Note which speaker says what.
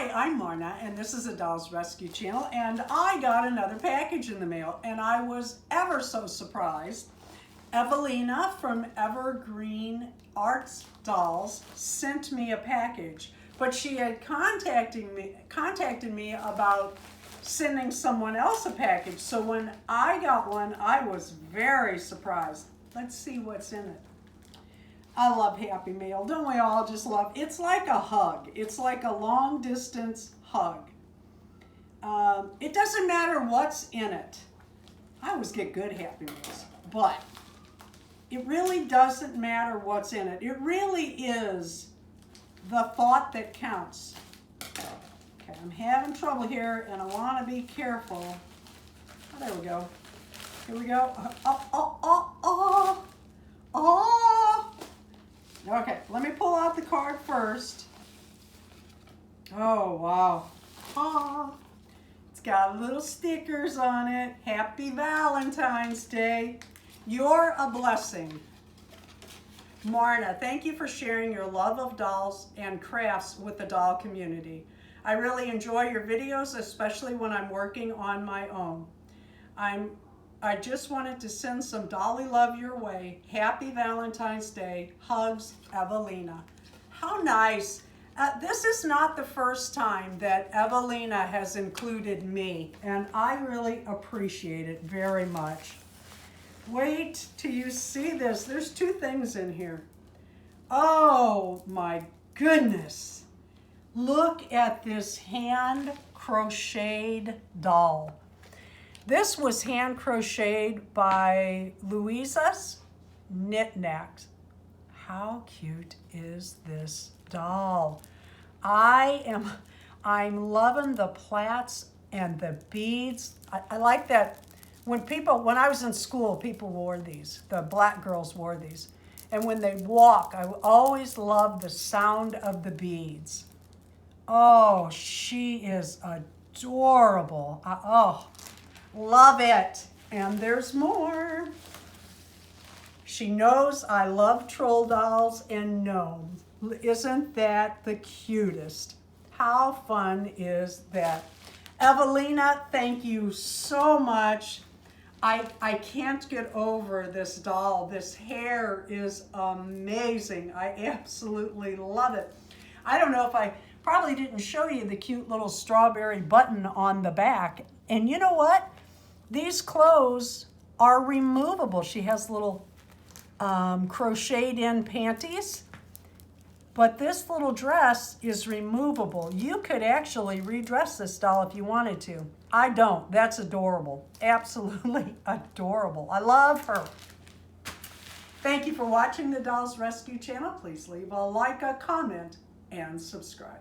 Speaker 1: Hi, I'm Marna, and this is a Dolls Rescue channel, and I got another package in the mail, and I was ever so surprised. Evelina from Evergreen Art Dolls sent me a package, but she had contacted me about sending someone else a package. So when I got one, I was very surprised. Let's see what's in it. I love Happy Mail. Don't we all just love? It's like a hug. It's like a long distance hug. It doesn't matter what's in it. I always get good Happy Mails, but it really doesn't matter what's in it. It really is the thought that counts. Okay, I'm having trouble here, and I want to be careful. Oh, there we go. Here we go. Okay, let me pull out the card first. Oh, wow. It's got little stickers on it. Happy Valentine's Day. You're a blessing. Marna, thank you for sharing your love of dolls and crafts with the doll community. I really enjoy your videos, especially when I'm working on my own. I just wanted to send some dolly love your way. Happy Valentine's Day. Hugs, Evelina. How nice. This is not the first time that Evelina has included me, and I really appreciate it very much. Wait till you see this. There's two things in here. Oh my goodness. Look at this hand crocheted doll. This was hand crocheted by Louisa's Knickknacks. How cute is this doll? I'm loving the plaits and the beads. I like that when I was in school, people wore these. The black girls wore these. And when they walk, I always loved the sound of the beads. Oh, she is adorable. Love it. And there's more. She knows I love troll dolls and gnomes. Isn't that the cutest? How fun is that? Evelina, thank you so much. I can't get over this doll. This hair is amazing. I absolutely love it. I don't know if I probably didn't show you the cute little strawberry button on the back. And you know what? These clothes are removable. She has little crocheted in panties, but this little dress is removable. You could actually redress this doll if you wanted to. I don't. That's adorable. Absolutely adorable. I love her. Thank you for watching the Dolls Rescue channel. Please leave a like, a comment, and subscribe.